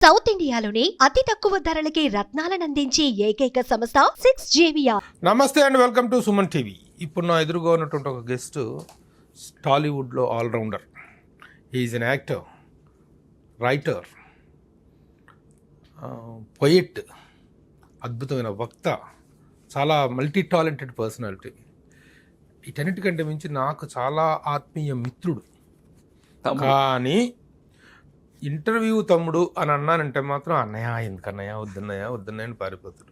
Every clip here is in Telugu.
సౌత్ ఇండియాలోని అతి తక్కువ ధరలకి రత్నాలనందించే ఏకైక సంస్థ 6JVR. నమస్తే and welcome to Suman TV. ఇప్పుడు నా ఎదురుగా ఉన్నటువంటి ఒక గెస్ట్ టాలీవుడ్లో all rounder. Is an actor, writer, poet, అద్భుతమైన వక్త, చాలా మల్టీ టాలెంటెడ్ పర్సనాలిటీ. వీటన్నిటికంటే మించి నాకు చాలా ఆత్మీయ మిత్రుడు. కానీ ఇంటర్వ్యూ తమ్ముడు అని అన్నానంటే మాత్రం అన్నయ్య ఎందుకన్నయ్య వద్దన్నయ్య అని పారిపోతాడు.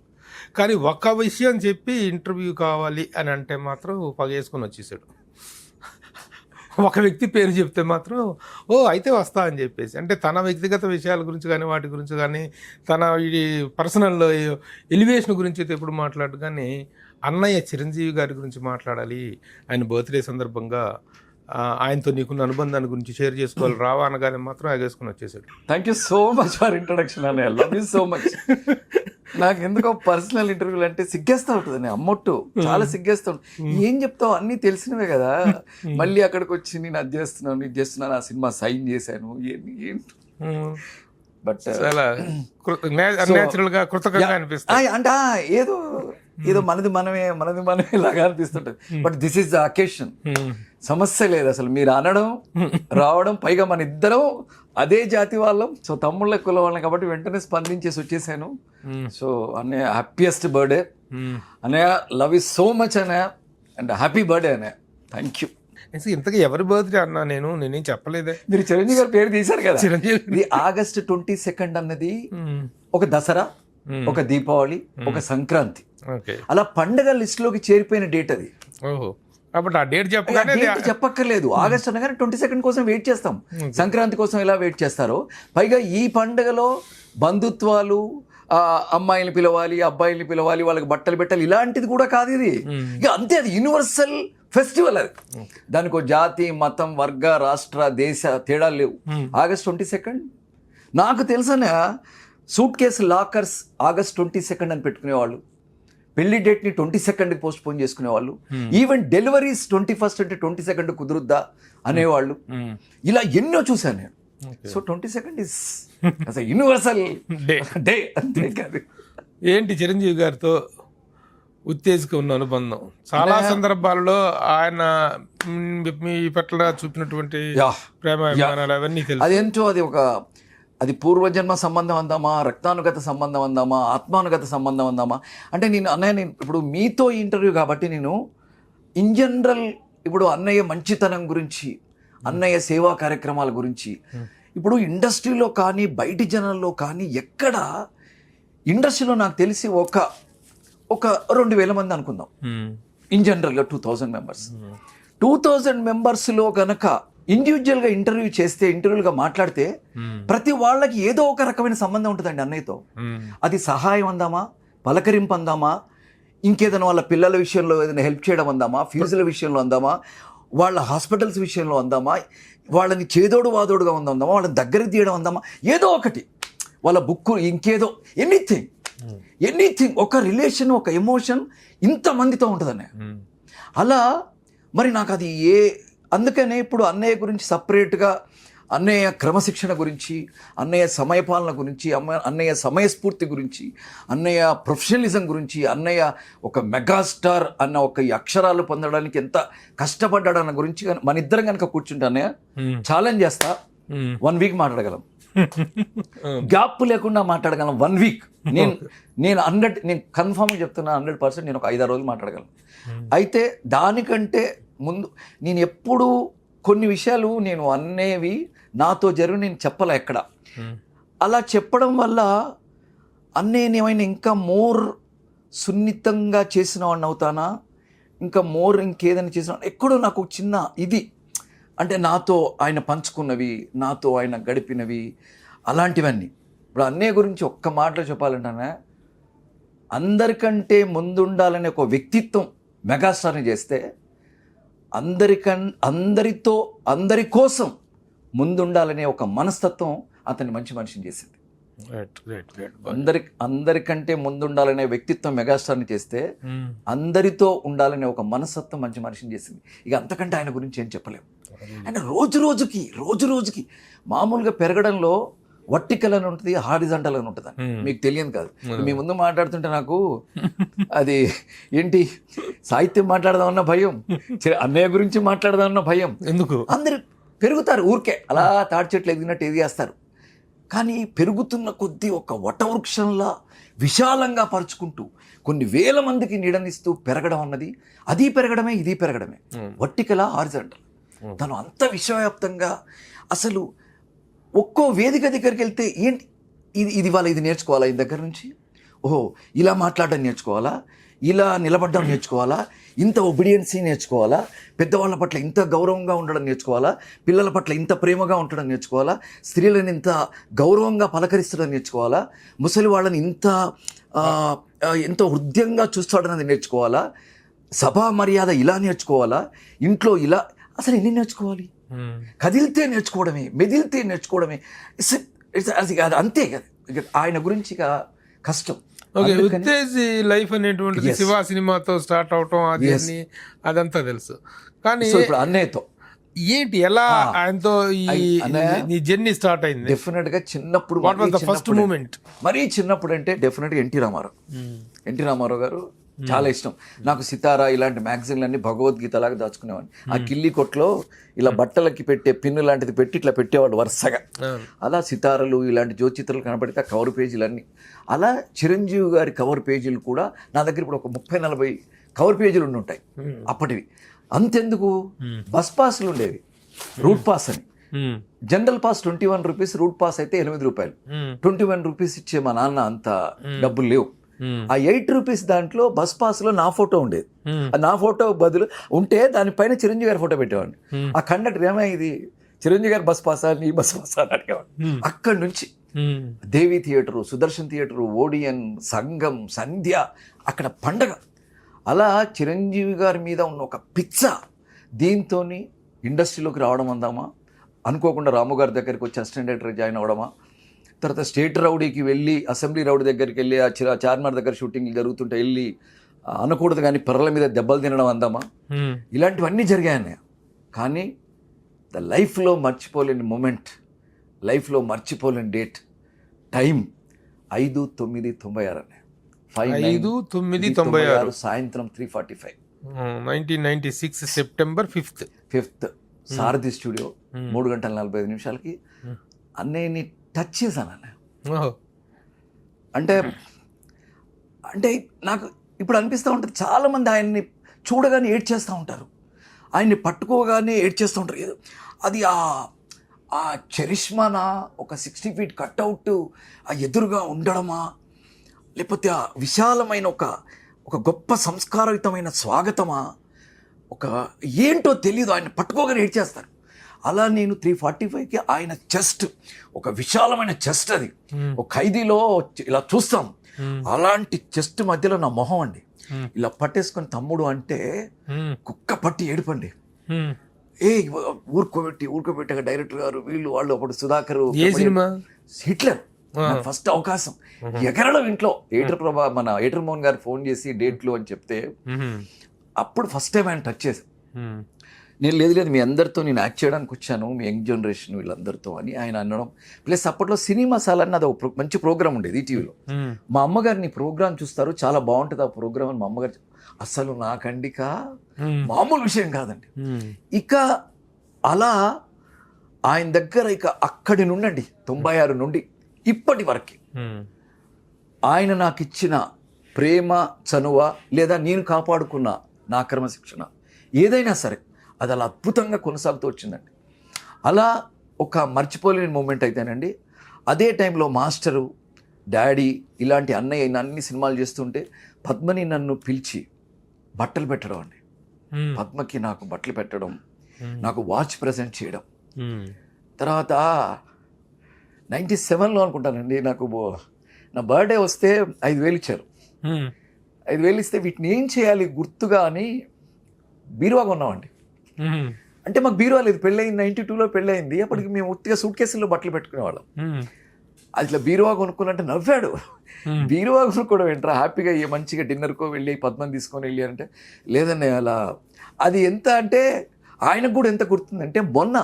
కానీ ఒక్క విషయం చెప్పి ఇంటర్వ్యూ కావాలి అని అంటే మాత్రం పగేసుకొని వచ్చేసాడు. ఒక వ్యక్తి పేరు చెప్తే మాత్రం అయితే వస్తా అని చెప్పేసి, అంటే తన వ్యక్తిగత విషయాల గురించి కానీ వాటి గురించి కానీ తన ఈ పర్సనల్ ఎలివేషన్ గురించి అయితే ఎప్పుడు మాట్లాడు. కానీ అన్నయ్య చిరంజీవి గారి గురించి మాట్లాడాలి, ఆయన బర్త్డే సందర్భంగా ఆయనతో నీకున్న అనుబంధాన్ని గురించి షేర్ చేసుకోవాలి రావా అనగానే మాత్రం ఆగేసుకుని వచ్చేసాడు. Thank you so much for introduction అన్నయ్య, లవ్ యూ సో మచ్. నాకు ఎందుకో పర్సనల్ ఇంటర్వ్యూలు అంటే సిగ్గేస్తూ ఉంటుంది నేను అమ్మొట్టు, చాలా సిగ్గేస్తూ ఉంటుంది. ఏం చెప్తావు, అన్నీ తెలిసినవే కదా, మళ్ళీ అక్కడికి వచ్చి నేను అది చేస్తున్నాను ఇది చేస్తున్నాను, ఆ సినిమా సైన్ చేశాను ఏంటి. బట్ న్యాచురల్ గా కృతజ్ఞంగా అనిపిస్తుంది, అంటే ఏదో మనది మనమే లాగా అనిపిస్తుంటది. But this is the occasion, సమస్య లేదు అసలు. మీరు అనడం రావడం, పైగా మన ఇద్దరం అదే జాతి వాళ్ళం, సో తమ్ముళ్ళ కుల వాళ్ళం కాబట్టి వెంటనే స్పందించేసి వచ్చేసాను. సో అన్నయ్య హ్యాపీయెస్ట్ బర్త్డే అన్నయ్య, లవ్ యూ సో మచ్ అన్నయ్య, అండ్ హ్యాపీ బర్త్డే అన్నయ్య. Thank you. ఇంతకీ ఎవరి బర్త్డే అన్నా నేనేం చెప్పలేదే. మీరు చిరంజీవి గారి పేరు తీశారు కదా, ఇది August 22 అన్నది ఒక దసరా, ఒక దీపావళి, ఒక సంక్రాంతి, అలా పండగ లిస్ట్ లోకి చేరిపోయిన డేట్ అది. కాబట్టి ఆ డేట్ చెప్పక్కర్లేదు. ఆగస్ట్ అనగానే 22 కోసం వెయిట్ చేస్తాం, సంక్రాంతి కోసం ఎలా వెయిట్ చేస్తారో. పైగా ఈ పండుగలో బంధుత్వాలు, అమ్మాయిని పిలవాలి, అబ్బాయిని పిలవాలి, వాళ్ళకి బట్టలు పెట్టాలి, ఇలాంటిది కూడా కాదు ఇది. ఇక అంతే, అది యూనివర్సల్ ఫెస్టివల్. అది దానికి జాతి, మతం, వర్గ, రాష్ట్ర, దేశ తేడాలు లేవు. August 22 నాకు తెలుసనే సూట్ కేసు లాకర్స్ August 22 అని పెట్టుకునేవాళ్ళు, పెళ్లి డేట్ని 22కి పోస్ట్ పోన్ చేసుకునేవాళ్ళు, ఈవెన్ డెలివరీస్ 21 అంటే 22 కుదురుద్దా అనేవాళ్ళు. ఇలా ఎన్నో చూశాను నేను. సో 22 ఇస్ అసలు యూనివర్సల్ డే అంతే కాదు. ఏంటి చిరంజీవి గారితో ఉత్తేజక ఉన్న అనుబంధం? చాలా సందర్భాల్లో ఆయన మీ పట్ల చూపినటువంటి ప్రేమ అభిమానాలు అవన్నీ తెలుసు. అదేంటో అది పూర్వజన్మ సంబంధం అందామా, రక్తానుగత సంబంధం అందామా, ఆత్మానుగత సంబంధం అందామా అంటే నేను ఇప్పుడు మీతో ఇంటర్వ్యూ కాబట్టి నేను ఇన్ జనరల్ ఇప్పుడు అన్నయ్య మంచితనం గురించి, అన్నయ్య సేవా కార్యక్రమాల గురించి, ఇప్పుడు ఇండస్ట్రీలో కానీ బయటి జనాల్లో కానీ ఎక్కడ ఇండస్ట్రీలో నాకు తెలిసి ఒక 2,000 మంది అనుకుందాం ఇన్ జనరల్గా 2,000 మెంబర్స్. 2,000 మెంబర్స్లో కనుక ఇండివిజువల్గా ఇంటర్వ్యూలుగా మాట్లాడితే ప్రతి వాళ్ళకి ఏదో ఒక రకమైన సంబంధం ఉంటుందండి అన్నయ్యతో. అది సహాయం అందామా, పలకరింపు అందామా, ఇంకేదైనా వాళ్ళ పిల్లల విషయంలో ఏదైనా హెల్ప్ చేయడం అందామా, ఫీజుల విషయంలో అందామా, వాళ్ళ హాస్పిటల్స్ విషయంలో అందామా, వాళ్ళని చేదోడు వాదోడుగా ఉందామా, వాళ్ళని దగ్గరికి తీయడం అందామా, ఏదో ఒకటి, వాళ్ళ బుక్, ఇంకేదో ఎనీథింగ్ ఒక రిలేషన్, ఒక ఎమోషన్ ఇంతమందితో ఉంటుందన్నయ్య. అలా మరి నాకు అది అందుకనే ఇప్పుడు అన్నయ్య గురించి సపరేట్గా, అన్నయ్య క్రమశిక్షణ గురించి, అన్నయ్య సమయపాలన గురించి, అన్నయ్య సమయస్ఫూర్తి గురించి, అన్నయ్య ప్రొఫెషనలిజం గురించి, అన్నయ్య ఒక మెగాస్టార్ అన్న ఒక అక్షరాలు పొందడానికి ఎంత కష్టపడ్డాడన్న గురించి మన ఇద్దరం కనుక కూర్చుంటే అన్నయ్య ఛాలెంజ్ చేస్తా, 1 వీక్ మాట్లాడగలం, గ్యాప్ లేకుండా మాట్లాడగలం. 1 వీక్ నేను కన్ఫామ్గా చెప్తున్నా, 100% నేను ఒక 5-6 రోజులు మాట్లాడగలను. అయితే దానికంటే ముందు నేను ఎప్పుడు కొన్ని విషయాలు నేను అనేవి నాతో నేను చెప్పలే ఎక్కడ. అలా చెప్పడం వల్ల అన్నయ్యని ఏమైనా ఇంకా మోర్ సున్నితంగా చేసిన వాడిని అవుతానా, ఇంకా మోర్ ఇంకేదైనా చేసిన ఎక్కడో నాకు చిన్న ఇది, అంటే నాతో ఆయన పంచుకున్నవి, నాతో ఆయన గడిపినవి, అలాంటివన్నీ. ఇప్పుడు అన్నయ్య గురించి ఒక్క మాటలో చెప్పాలంటే, అందరికంటే ముందుండాలనే ఒక వ్యక్తిత్వం మెగాస్టార్ని చేస్తే, అందరి కోసం ముందుండాలనే ఒక మనస్తత్వం అతన్ని మంచి మనిషిని చేసింది. అందరికంటే ముందుండాలనే వ్యక్తిత్వం మెగాస్టార్ని చేస్తే, అందరితో ఉండాలనే ఒక మనస్తత్వం మంచి మనిషిని చేసింది. ఇక అంతకంటే ఆయన గురించి ఏం చెప్పలేము. అండ్ రోజు రోజుకి మామూలుగా పెరగడంలో వర్టికల్ అని ఉంటుంది, హారిజంటల్ అని ఉంటుంది. మీకు తెలియదు కాదు. మీ ముందు మాట్లాడుతుంటే నాకు అది ఏంటి సాహిత్యం మాట్లాడదామన్న భయం, అన్నయ్య గురించి మాట్లాడదామన్న భయం. ఎందుకు? అందరు పెరుగుతారు ఊరికే అలా తాడి చెట్లు ఎదిగినట్టు ఎదిగేస్తారు. కానీ పెరుగుతున్న కొద్దీ ఒక వటవృక్షంలా విశాలంగా పరుచుకుంటూ కొన్ని వేల మందికి నీడనిస్తూ పెరగడం అన్నది, అది పెరగడమే ఇది పెరగడమే. Vertical horizontal. తను అంత విశ్వవ్యాప్తంగా అసలు ఒక్కో వేదిక దగ్గరికి వెళ్తే ఏంటి ఇది వాళ్ళ ఇది నేర్చుకోవాలా, ఈ దగ్గర నుంచి ఓహో ఇలా మాట్లాడడం నేర్చుకోవాలా, ఇలా నిలబడడం నేర్చుకోవాలా, ఇంత ఒబిడియన్సీ నేర్చుకోవాలా, పెద్దవాళ్ళ పట్ల ఇంత గౌరవంగా ఉండడం నేర్చుకోవాలా, పిల్లల పట్ల ఇంత ప్రేమగా ఉండడం నేర్చుకోవాలా, స్త్రీలను ఇంత గౌరవంగా పలకరిస్తడం నేర్చుకోవాలా, ముసలి వాళ్ళని ఎంతో హృదయంగా చూస్తాడన్నది నేర్చుకోవాలా, సభా మర్యాద ఇలా నేర్చుకోవాలా, ఇంట్లో ఇలా, అసలు ఎన్ని నేర్చుకోవాలి? కదిలితే నేర్చుకోవడమే, మెదిలితే నేర్చుకోవడమే. అది అంతే కదా ఆయన గురించి కష్టం. ఉత్తేజ్ లైఫ్ అనేటువంటిది శివ సినిమాతో స్టార్ట్ అవటం అదంతా తెలుసు. కానీ ఇప్పుడు అన్నయ్యతో ఏంటి ఎలా ఆయనతో ఈ జర్నీ స్టార్ట్ అయింది? డెఫినెట్ గా చిన్నప్పుడు, ఫస్ట్ మూమెంట్ మరీ చిన్నప్పుడు అంటే డెఫినెట్ గా ఎన్టీ రామారావు గారు చాలా ఇష్టం నాకు. సితారా ఇలాంటి మ్యాగజైన్లన్నీ భగవద్గీత లాగా దాచుకునేవాడిని. ఆ కిల్లి కొట్లో ఇలా బట్టలకి పెట్టే పిన్ను లాంటిది పెట్టి ఇట్లా పెట్టేవాడు వరుసగా. అలా సితారలు ఇలాంటి జ్యోతిచిత్రాలు కనబడితే ఆ కవర్ పేజీలన్నీ. అలా చిరంజీవి గారి కవర్ పేజీలు కూడా నా దగ్గర ఇప్పుడు ఒక 30-40 కవర్ పేజీలు ఉండి ఉంటాయి అప్పటివి. అంతెందుకు, బస్ పాస్లు ఉండేవి, రూట్ పాస్ అని. General pass 21 rupees, route pass అయితే 8 రూపాయలు. 21 రూపీస్ ఇచ్చే మా నాన్న అంత డబ్బులు లేవు. ఆ 8 రూపీస్ దాంట్లో బస్ పాస్ లో నా ఫోటో ఉండేది. నా ఫోటో బదులు ఉంటే దానిపైన చిరంజీవి గారి ఫోటో పెట్టేవాడిని. ఆ కండక్టర్ ఏమై ఇది చిరంజీవి గారి బస్ పాసా, నీ బస్ పాసా అని అడిగేవాడు. అక్కడి నుంచి దేవి థియేటరు, సుదర్శన్ థియేటరు, ఓడియన్, సంఘం, సంధ్య, అక్కడ పండగ. అలా చిరంజీవి గారి మీద ఉన్న ఒక పిచ్చ దీంతో ఇండస్ట్రీలోకి రావడం అందామా, అనుకోకుండా రాము గారి దగ్గరికి వచ్చి అసిస్టెంట్ డైరెక్టర్ జాయిన్ అవ్వడమా, తర్వాత స్టేట్ రౌడీకి వెళ్ళి అసెంబ్లీ రౌడీ దగ్గరికి వెళ్ళి ఆ చార్మినార్ దగ్గర షూటింగ్లు జరుగుతుంటే వెళ్ళి అనకూడదు కానీ పిల్లల మీద దెబ్బలు తినడం అందామా, ఇలాంటివన్నీ జరిగాయన్న. కానీ ద లైఫ్లో మర్చిపోలేని మూమెంట్, లైఫ్లో మర్చిపోలేని డేట్, టైం 5/9/96 అన్న. 5/9/96 సాయంత్రం 3:45 1996 సెప్టెంబర్ 5th సారథి స్టూడియో 3:45 అన్నయ్యని టచ్ చేశాను అన్న. అంటే అంటే నాకు ఇప్పుడు అనిపిస్తూ ఉంటుంది, చాలామంది ఆయన్ని చూడగానే ఏడ్చేస్తూ ఉంటారు, ఆయన్ని పట్టుకోగానే ఏడ్చేస్తూ ఉంటారు. ఏదో అది ఆ చరిష్మానా, ఒక 60 feet కట్అవుట్ ఆ ఎదురుగా ఉండడమా, లేకపోతే ఆ విశాలమైన ఒక గొప్ప సంస్కారయుతమైన స్వాగతమా, ఒక ఏంటో తెలీదు, ఆయన పట్టుకోగానే ఏడ్చేస్తారు. అలా నేను 3:45కి ఆయన చెస్ట్, ఒక విశాలమైన చెస్ట్, అది ఒక ఖైదీలో ఇలా చూస్తాం, అలాంటి చెస్ట్ మధ్యలో నా మొహం అండి, ఇలా పట్టేసుకొని తమ్ముడు అంటే కుక్క పట్టి ఏడుపండి. ఊరుకోబెట్టాక డైరెక్టర్ గారు వీళ్ళు వాళ్ళు, అప్పుడు సుధాకర్, హిట్లర్, ఫస్ట్ అవకాశం ఎగరడం ఇంట్లో. మన ఏటర్ మోహన్ గారు ఫోన్ చేసి డేట్లు అని చెప్తే అప్పుడు ఫస్ట్ టైం ఆయన టచ్ చేశాను. నేను లేదు మీ అందరితో నేను యాక్ట్ చేయడానికి వచ్చాను, మీ యంగ్ జనరేషన్ వీళ్ళందరితో అని ఆయన అనడం. ప్లస్ అప్పట్లో సినిమా మసాలా అన్నది ఒక మంచి ప్రోగ్రామ్ ఉండేది ఈటీవీలో. మా అమ్మగారిని ప్రోగ్రామ్ చూస్తారు, చాలా బాగుంటుంది ఆ ప్రోగ్రామ్ అని మా అమ్మగారు. అసలు నాకండిక మామూలు విషయం కాదండి. ఇక అలా ఆయన దగ్గర ఇక అక్కడి నుండి 96 నుండి ఇప్పటి వరకు ఆయన నాకు ఇచ్చిన ప్రేమ, చనువ, లేదా నేను కాపాడుకున్న నా క్రమశిక్షణ ఏదైనా సరే అది అలా అద్భుతంగా కొనసాగుతూ వచ్చిందండి. అలా ఒక మర్చిపోలేని మూమెంట్ అయితేనండి. అదే టైంలో మాస్టరు, డాడీ ఇలాంటి అన్నయ్య అన్ని సినిమాలు చేస్తుంటే పద్మని నన్ను పిలిచి బట్టలు పెట్టడం అండి. పద్మకి నాకు బట్టలు పెట్టడం, నాకు వాచ్ ప్రజెంట్ చేయడం. తర్వాత 97లో అనుకుంటానండి, నాకు నా బర్త్డే వస్తే 5,000 ఇచ్చారు. 5,000 ఇస్తే వీటిని ఏం చేయాలి గుర్తుగా అని బీరువా కొన్నామండి. అంటే మాకు బీరువా లేదు, పెళ్ళయింది 92లో పెళ్ళయింది. అప్పటికి మేము ఉత్తిగా సూట్ కేసుల్లో బట్టలు పెట్టుకునేవాళ్ళం. అది ఇట్లా బీరువా కొనుక్కోవాలంటే నవ్వాడు. బీరువా కొనుక్కోవడం ఏంట్రా, హ్యాపీగా మంచిగా డిన్నర్కో వెళ్ళి పద్మని తీసుకొని వెళ్ళి అంటే, లేదన్నయ్య అలా. అది ఎంత అంటే ఆయనకు కూడా ఎంత గుర్తుందంటే, మొన్న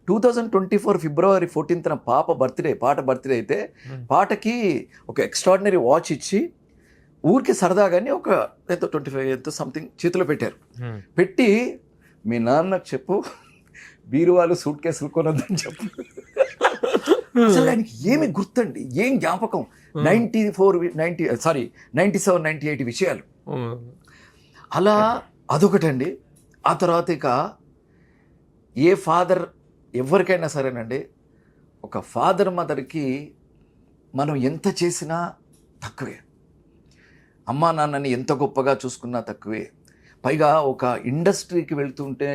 2024 ఫిబ్రవరి 14th పాట బర్త్డే అయితే పాటకి ఒక ఎక్స్ట్రాడినరీ వాచ్ ఇచ్చి ఊరికి సరదాగానే ఒక ఎంతో 25 ఎంతో సంథింగ్ చేతిలో పెట్టారు. పెట్టి మీ నాన్నకు చెప్పు బీరువాలు సూట్ కేసులు కొనొద్దని చెప్పు. అసలు ఆయనకి ఏమి గుర్తండి, ఏం జ్ఞాపకం. 97, 98 విషయాలు అలా అదొకటండి. ఆ తర్వాత ఇక ఏ ఫాదర్ ఎవరికైనా సరేనండి, ఒక ఫాదర్ మదర్కి మనం ఎంత చేసినా తక్కువే, అమ్మా నాన్నని ఎంత గొప్పగా చూసుకున్నా తక్కువే. పైగా ఒక ఇండస్ట్రీకి వెళ్తుంటే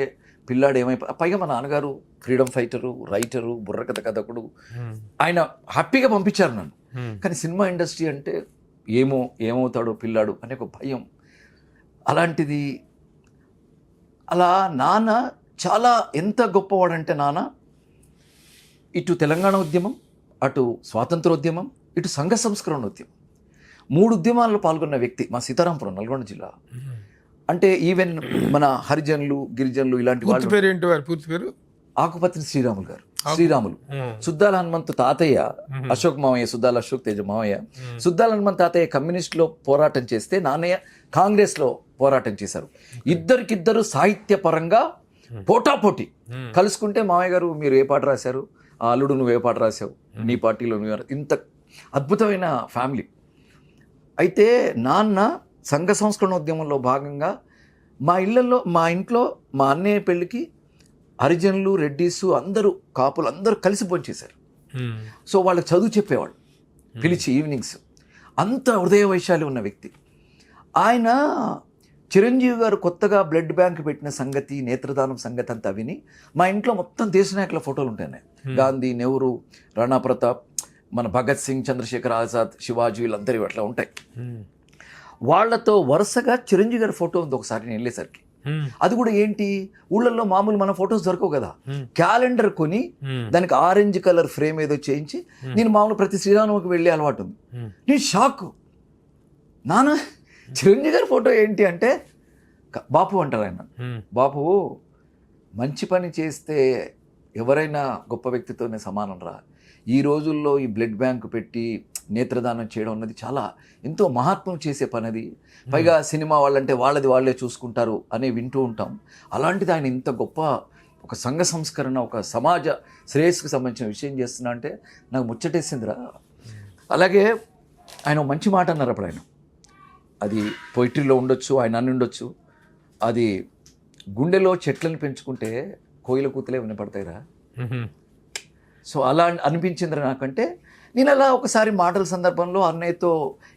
పిల్లాడు పైగా మా నాన్నగారు ఫ్రీడమ్ ఫైటరు, రైటరు, బుర్రకథ కథకుడు, ఆయన హ్యాపీగా పంపించారు నన్ను. కానీ సినిమా ఇండస్ట్రీ అంటే ఏమవుతాడో పిల్లాడు అనే ఒక భయం. అలాంటిది అలా నాన్న చాలా ఎంత గొప్పవాడంటే నాన్న ఇటు తెలంగాణ ఉద్యమం, అటు స్వాతంత్రోద్యమం, ఇటు సంఘ సంస్కరణ ఉద్యమం, 3 ఉద్యమాల్లో పాల్గొన్న వ్యక్తి మా సీతారాంపురం నల్గొండ జిల్లా. అంటే ఈవెన్ మన హరిజనులు, గిరిజనులు ఇలాంటి వాళ్ళు. ఆకుపత్రి శ్రీరాములు, సుద్దాల హనుమంతు తాతయ్య, అశోక్ మామయ్య, సుద్దాల అశోక్ తేజ మామయ్య. సుద్దాల హనుమంతు తాతయ్య కమ్యూనిస్టులో పోరాటం చేస్తే నాన్నయ్య కాంగ్రెస్లో పోరాటం చేశారు. ఇద్దరికిద్దరు సాహిత్య పరంగా పోటాపోటీ కలుసుకుంటే మామయ్య గారు మీరు ఏ పాట రాశారు, ఆ అల్లుడు నువ్వు ఏ పాట రాశావు, నీ పార్టీలో నువ్వు, ఇంత అద్భుతమైన ఫ్యామిలీ. అయితే నాన్న సంఘ సంస్కరణోద్యమంలో భాగంగా మా ఇంట్లో మా అన్నయ్య పెళ్ళికి హరిజనులు, రెడ్డీసు అందరూ, కాపులు అందరూ కలిసి భోంచేశారు. సో వాళ్ళకి చదువు చెప్పేవాళ్ళు పిలిచి ఈవినింగ్స్. అంత హృదయ వైశాల్యం ఉన్న వ్యక్తి ఆయన. చిరంజీవి గారు కొత్తగా బ్లడ్ బ్యాంక్ పెట్టిన సంగతి, నేత్రదానం సంగతి అంతా విని మా ఇంట్లో మొత్తం దేశ నాయకుల ఫోటోలు ఉంటాయి. గాంధీ, నెహ్రూ, రాణా ప్రతాప్, మన భగత్ సింగ్, చంద్రశేఖర్ ఆజాద్, శివాజీ, వీళ్ళందరూ అట్లా ఉంటాయి. వాళ్లతో వరుసగా చిరంజీవి గారి ఫోటో ఉంది. ఒకసారి నేను వెళ్ళేసరికి అది కూడా ఏంటి, ఊళ్ళల్లో మామూలు మన ఫొటోస్ దొరకవు కదా, క్యాలెండర్ కొని దానికి ఆరెంజ్ కలర్ ఫ్రేమ్ ఏదో చేయించి, నేను మామూలు ప్రతి శ్రీరామకి వెళ్ళే అలవాటు ఉంది. నేను షాక్, నాన్న చిరంజీవి గారి ఫోటో ఏంటి అంటే, బాపు అంటారు ఆయన. బాపు మంచి పని చేస్తే ఎవరైనా గొప్ప వ్యక్తితోనే సమానం రా. ఈ రోజుల్లో ఈ బ్లడ్ బ్యాంక్ పెట్టి నేత్రదానం చేయడం అన్నది చాలా ఎంతో మహాత్మం చేసే పని అది. పైగా సినిమా వాళ్ళంటే వాళ్ళే చూసుకుంటారు అని వింటూ ఉంటాం. అలాంటిది ఆయన ఇంత గొప్ప ఒక సంఘ సంస్కరణ, ఒక సమాజ శ్రేయస్సుకు సంబంధించిన విషయం చేస్తున్నా అంటే నాకు ముచ్చటేసిందిరా. అలాగే ఆయన మంచి మాట అన్నారు అప్పుడు. ఆయన అది పొయిట్రీలో ఉండొచ్చు, ఆయన అని ఉండొచ్చు, అది గుండెలో చెట్లను పెంచుకుంటే కోయిల కూతలే వినపడతాయిరా. సో అలా అనిపించిందిరా నాకంటే. నేను అలా ఒకసారి మాటల సందర్భంలో అన్నయ్యతో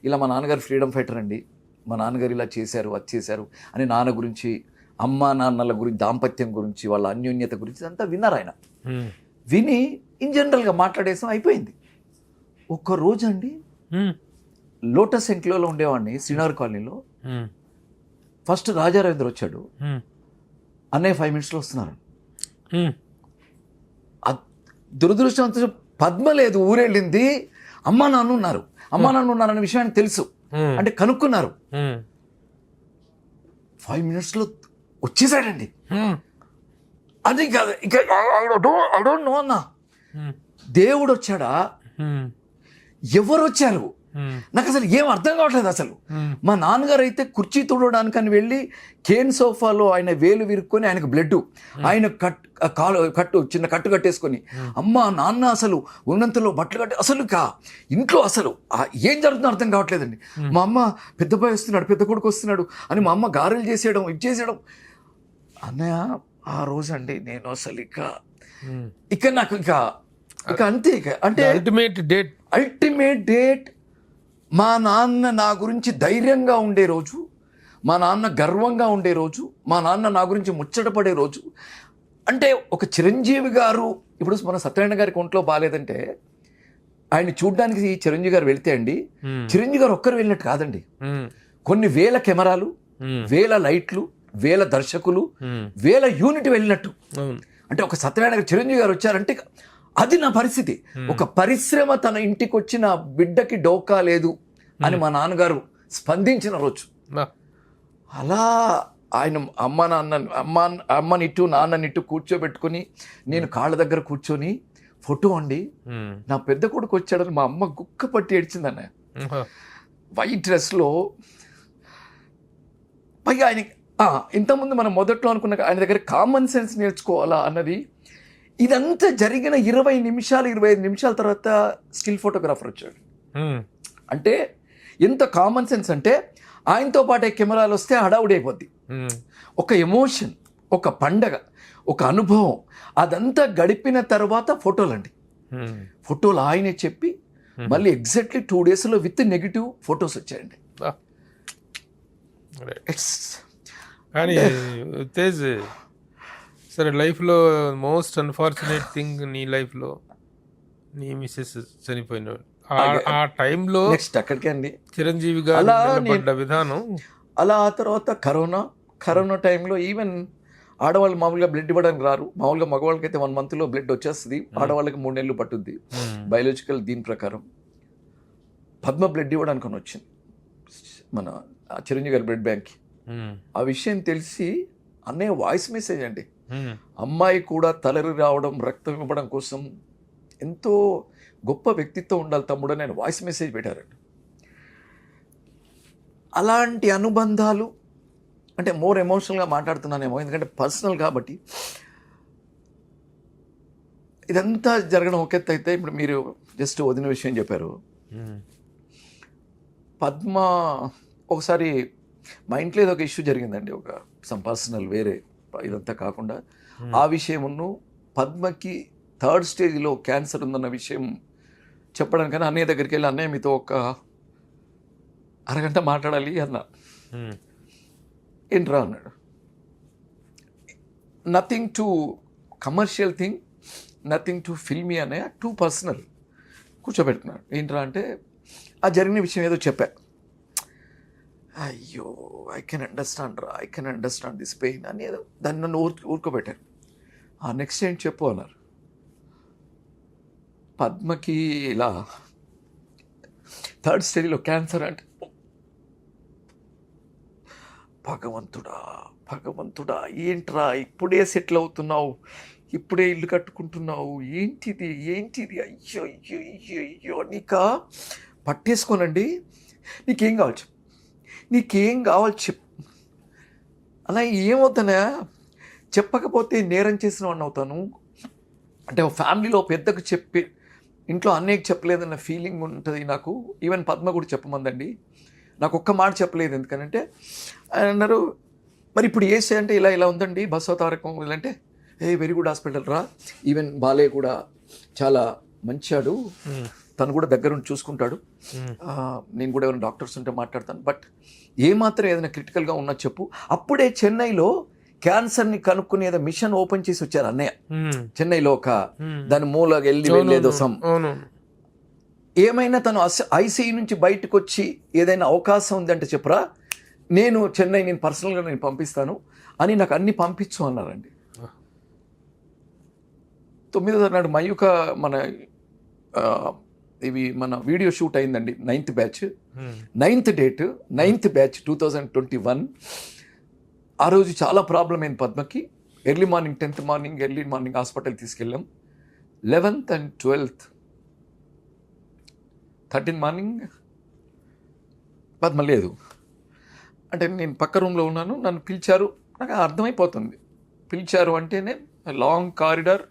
ఇలా మా నాన్నగారు ఫ్రీడమ్ ఫైటర్ అండి, మా నాన్నగారు ఇలా చేశారు, అది చేశారు అని నాన్న గురించి, అమ్మ నాన్నల గురించి, దాంపత్యం గురించి, వాళ్ళ అన్యోన్యత గురించి అంతా విన్నారు ఆయన. విని ఇన్ జనరల్గా మాట్లాడేసాం, అయిపోయింది. ఒక్కరోజు అండి లోటస్ ఎంక్లోలో ఉండేవాడిని శ్రీనగర్ కాలనీలో. ఫస్ట్ రాజారవీంద్ర వచ్చాడు, అన్నయ్య 5 minutesలో వస్తున్నారు. దురదృష్టం పద్మ లేదు, ఊరెళ్ళింది, అమ్మా నాన్న ఉన్నారు అనే విషయానికి తెలుసు, అంటే కనుక్కున్నారు. 5 minutesలో వచ్చేసాడండి. అది కాదు ఇక ఐ డోంట్ నో అన్నా, దేవుడు వచ్చాడా, ఎవరు వచ్చారు, నాకు అసలు ఏం అర్థం కావట్లేదు. అసలు మా నాన్నగారు అయితే కుర్చీ తుడవడానికని వెళ్ళి కేన్ సోఫాలో ఆయన వేలు విరుక్కొని, ఆయనకు బ్లడ్, ఆయన కట్టు చిన్న కట్టు కట్టేసుకొని, అమ్మ నాన్న అసలు ఉన్నంతలో బట్టలు కట్టి అసలు ఇంట్లో అసలు ఏం జరుగుతుందో అర్థం కావట్లేదండి. మా అమ్మ పెద్ద బాయ్ వస్తున్నాడు, పెద్ద కొడుకు వస్తున్నాడు అని మా అమ్మ గారెలు చేసేయడం, ఇది చేసేయడం. అన్నయ్య ఆ రోజు అండి నేను అసలు ఇక నాకు ఇక అంతే, ఇక అంటే అల్టిమేట్ డేట్. మా నాన్న నా గురించి ధైర్యంగా ఉండే రోజు, మా నాన్న గర్వంగా ఉండే రోజు, మా నాన్న నా గురించి ముచ్చటపడే రోజు. అంటే ఒక చిరంజీవి గారు, ఇప్పుడు మన సత్యనారాయణ గారికి ఒంట్లో బాగాలేదంటే ఆయన చూడ్డానికి చిరంజీవి గారు వెళ్తే అండి, చిరంజీవి గారు ఒక్కరు వెళ్ళినట్టు కాదండి, కొన్ని వేల కెమెరాలు, వేల లైట్లు, వేల దర్శకులు, వేల యూనిట్ వెళ్ళినట్టు. అంటే ఒక సత్యనారాయణ గారు, చిరంజీవి గారు వచ్చారంటే అది నా పరిస్థితి. ఒక పరిశ్రమ తన ఇంటికి వచ్చిన బిడ్డకి డోకా లేదు అని మా నాన్నగారు స్పందించిన రోజు. అలా ఆయన అమ్మనిట్టు నాన్ననిట్టు కూర్చోబెట్టుకొని నేను కాళ్ళ దగ్గర కూర్చొని ఫోటో అండి. నా పెద్ద కొడుకు వచ్చాడని మా అమ్మ గుక్క పట్టి ఏడ్చిందన్న. వైట్ డ్రెస్లో పైగా ఆయన ఇంతకుముందు మనం మొదట్లో అనుకున్న ఆయన దగ్గర కామన్ సెన్స్ నేర్చుకోవాలా అన్నది. ఇదంతా జరిగిన 25 నిమిషాల తర్వాత స్టిల్ ఫోటోగ్రాఫర్ వచ్చాడు. అంటే ఎంత కామన్ సెన్స్ అంటే ఆయనతో పాటే కెమెరాలు వస్తే హడావుడి అయిపోద్ది. ఒక ఎమోషన్, ఒక పండగ, ఒక అనుభవం, అదంతా గడిపిన తర్వాత ఫోటోలండి. ఫోటోలు ఆయనే చెప్పి మళ్ళీ ఎగ్జాక్ట్లీ 2 daysలో విత్ నెగిటివ్ ఫొటోస్ వచ్చాయండి. కానీ తేజ్ సరే, లైఫ్లో మోస్ట్ అన్ఫార్చునేట్ థింగ్ నీ లైఫ్లో నీ మిస్సెస్ చనిపోయినాడు. ఆ టైంలో నెక్స్ట్ అక్కడికే అండి చిరంజీవి గారు నిలబడ్డ విధానం. అలా ఆ తర్వాత కరోనా టైంలో ఈవెన్ ఆడవాళ్ళు మామూలుగా బ్లడ్ ఇవ్వడానికి రారు. మామూలుగా మగవాళ్ళకి అయితే 1 monthలో బ్లడ్ వచ్చేస్తుంది, ఆడవాళ్ళకి 3 నెలలు పట్టుద్ది బయాలజికల్ దీని ప్రకారం. పద్మ బ్లడ్ ఇవ్వడానికి వచ్చింది మన చిరంజీవి గారి బ్లడ్ బ్యాంక్కి. ఆ విషయం తెలిసి అన్నయ్య వాయిస్ మెసేజ్ అండి, అమ్మాయి కూడా తలరి రావడం రక్తం ఇవ్వడం కోసం ఎంతో గొప్ప వ్యక్తిత్వం ఉండాలి తమ్ముడు అని వాయిస్ మెసేజ్ పెట్టారండి. అలాంటి అనుబంధాలు అంటే మోర్ ఎమోషనల్గా మాట్లాడుతున్నానేమో, ఎందుకంటే పర్సనల్ కాబట్టి. ఇదంతా జరగడం ఒక ఎత్తు అయితే, ఇప్పుడు మీరు జస్ట్ వదిన విషయం చెప్పారు. పద్మ ఒకసారి మా ఇంట్లో ఏదో ఒక ఇష్యూ జరిగిందండి, ఒక సమ్ పర్సనల్, వేరే ఇదంతా కాకుండా. ఆ విషయమును పద్మకి 3rd stage క్యాన్సర్ ఉందన్న విషయం చెప్పడానికైనా అన్నయ్య దగ్గరికి వెళ్ళి, అన్నయ్య మీతో ఒక అరగంట మాట్లాడాలి అన్న. ఏంట్రా అన్నాడు. Nothing to commercial thing, nothing to filmy అనే, టూ పర్సనల్. కూర్చోబెట్టుకున్నాడు. ఏంట్రా అంటే ఆ జరిగిన విషయం ఏదో చెప్పా. అయ్యో I can understand this pain అని ఏదో దాన్ని నన్ను ఊరుకోబెట్టారు. ఆ నెక్స్ట్ ఏంటి చెప్పు అన్నారు. పద్మకి ఇలా 3rd stage క్యాన్సర్ అంటే, భగవంతుడా ఏంట్రా ఇప్పుడే సెటిల్ అవుతున్నావు, ఇప్పుడే ఇల్లు కట్టుకుంటున్నావు, ఏంటిది అయ్యో నీకా పట్టేసుకోనండి. నీకేం కావాలి చెప్పు. అలా ఏమవుతానా, చెప్పకపోతే నేరం చేసిన వాడిని అవుతాను. అంటే ఫ్యామిలీలో పెద్దకు చెప్పి ఇంట్లో అన్నయ్యకి చెప్పలేదన్న ఫీలింగ్ ఉంటుంది నాకు. ఈవెన్ పద్మ కూడా చెప్పమందండి, నాకు ఒక్క మాట చెప్పలేదు. ఎందుకనంటే ఆయన అన్నారు, మరి ఇప్పుడు ఏసే అంటే ఇలా ఉందండి బసవతారకం ఇలాంటే, వెరీ గుడ్ హాస్పిటల్ రా, ఈవెన్ బాలయ్య కూడా చాలా మంచాడు, తను కూడా దగ్గరుండి చూసుకుంటాడు, నేను కూడా ఏమైనా డాక్టర్స్ ఉంటే మాట్లాడతాను, బట్ ఏమాత్రం ఏదైనా క్రిటికల్గా ఉన్నా చెప్పు. అప్పుడే చెన్నైలో క్యాన్సర్ని కనుక్కునే ఏదో మిషన్ ఓపెన్ చేసి వచ్చారు అన్నయ్య. చెన్నైలో ఒక దాని మూలకి వెళ్ళేదో ఏమైనా తను ఐసీయూ నుంచి బయటకు వచ్చి ఏదైనా అవకాశం ఉందంటే చెప్పరా, నేను పర్సనల్గా నేను పంపిస్తాను అని నాకు అన్ని పంపించు అన్నారండి. 9వ నాడు మయూక మన ఇవి మన వీడియో షూట్ అయిందండి. 9th batch 9th date 9th batch 2021. ఆ రోజు చాలా ప్రాబ్లం అయింది పద్మకి. Early morning 10th morning hospital తీసుకెళ్ళాం. 11th and 12th 13th morning Padma లేదు. అంటే నేను పక్క రూమ్లో ఉన్నాను, నన్ను పిలిచారు. నాకు అర్థమైపోతుంది, పిలిచారు అంటేనే లాంగ్ కారిడార్.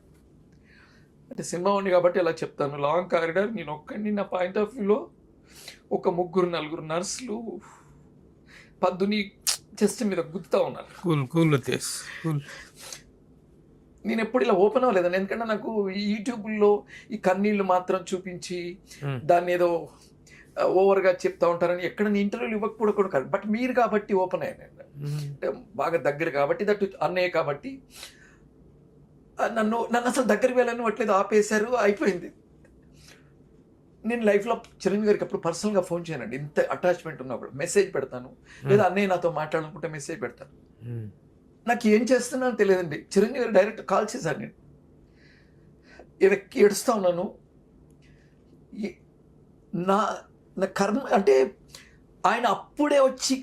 అంటే సినిమా ఉంది కాబట్టి అలా చెప్తాను. లాంగ్ కారిడార్, నేను ఒక్కడిని. నా పాయింట్ ఆఫ్ వ్యూలో ఒక 3-4 నర్సులు పద్దుని చెస్ట్ మీద గుర్తుతా ఉన్నారు. నేను ఎప్పుడు ఇలా ఓపెన్ అవ్వలేదండి, ఎందుకంటే నాకు యూట్యూబ్లో ఈ కన్నీళ్ళు మాత్రం చూపించి దాన్ని ఏదో ఓవర్గా చెప్తా ఉంటారని ఎక్కడ ఇంటర్వ్యూలు ఇవ్వకపోవడం కాదు. బట్ మీరు కాబట్టి ఓపెన్ అయ్యాను, అంటే బాగా దగ్గర కాబట్టి, దట్ అన్నయ్య కాబట్టి నన్ను అసలు దగ్గరికి వెళ్ళని వట్లేదు, ఆపేశారు, అయిపోయింది. నేను లైఫ్లో చిరంజీవి గారికి అప్పుడు పర్సనల్గా ఫోన్ చేయనండి, ఇంత అటాచ్మెంట్ ఉన్నప్పుడు మెసేజ్ పెడతాను, లేదా అన్నయ్య నాతో మాట్లాడాలనుకుంటే మెసేజ్ పెడతాను. నాకు ఏం చేస్తున్నానో తెలియదండి. చిరంజీవి గారు డైరెక్ట్ కాల్ చేశాను, నేను ఏడుస్తూ ఉన్నాను. నా కర్మ అంటే ఆయన అప్పుడే వచ్చి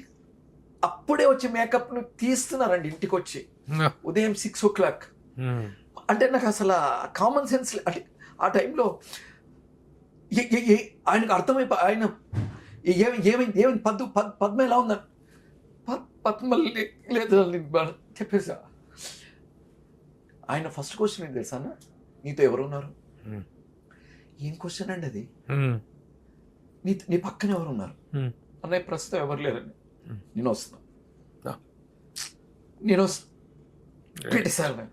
అప్పుడే వచ్చి మేకప్ను తీస్తున్నారండి ఇంటికి వచ్చి ఉదయం 6 o'clock. అంటే నాకు అసలు కామన్ సెన్స్ అంటే ఆ టైంలో ఆయనకు అర్థమైపోయి ఆయన ఏమైంది పద్మ ఎలా ఉందని పద్మ లేదు చెప్పేసా. ఆయన ఫస్ట్ క్వశ్చన్ ఏంటి తెలుసా అన్న, నీతో ఎవరున్నారు? ఏం క్వశ్చన్ అండి అది? నీ పక్కన ఎవరున్నారు? అన్నయ్య ప్రస్తుతం ఎవరు లేరండి, నేను వస్తున్నా పెట్టేశారు. నేను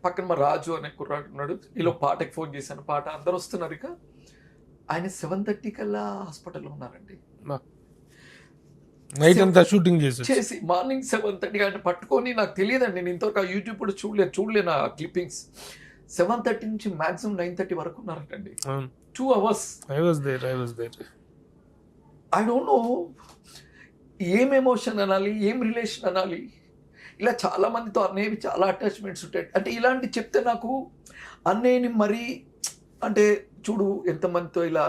పక్కన మా రాజు అనే కుర్రాడు ఉన్నాడు, ఈలో పాటకి ఫోన్ చేశాను, పాట అందరు వస్తున్నారు. ఇక ఆయన 7:30 కల్లా హాస్పిటల్లో ఉన్నారండి. నైట్ అంతా షూటింగ్ చేసి మార్నింగ్ 7:30 ఆయన పట్టుకొని, నాకు తెలియదండి, నేను ఇంతవరకు యూట్యూబ్ కూడా చూడలేను ఆ క్లిప్పింగ్స్. 7:30 నుంచి మాక్సిమం 9:30 వరకు ఉన్నారంటండి. 2 hours. I was there. I don't know ఏం ఎమోషన్ అనాలి, ఏం రిలేషన్ అనాలి. ఇలా చాలా మందితో అన్నయ్యవి చాలా అటాచ్మెంట్స్ ఉంటాయి. అంటే ఇలాంటి చెప్తే నాకు అన్నయ్యని మరీ అంటే చూడు ఎంతమందితో ఇలా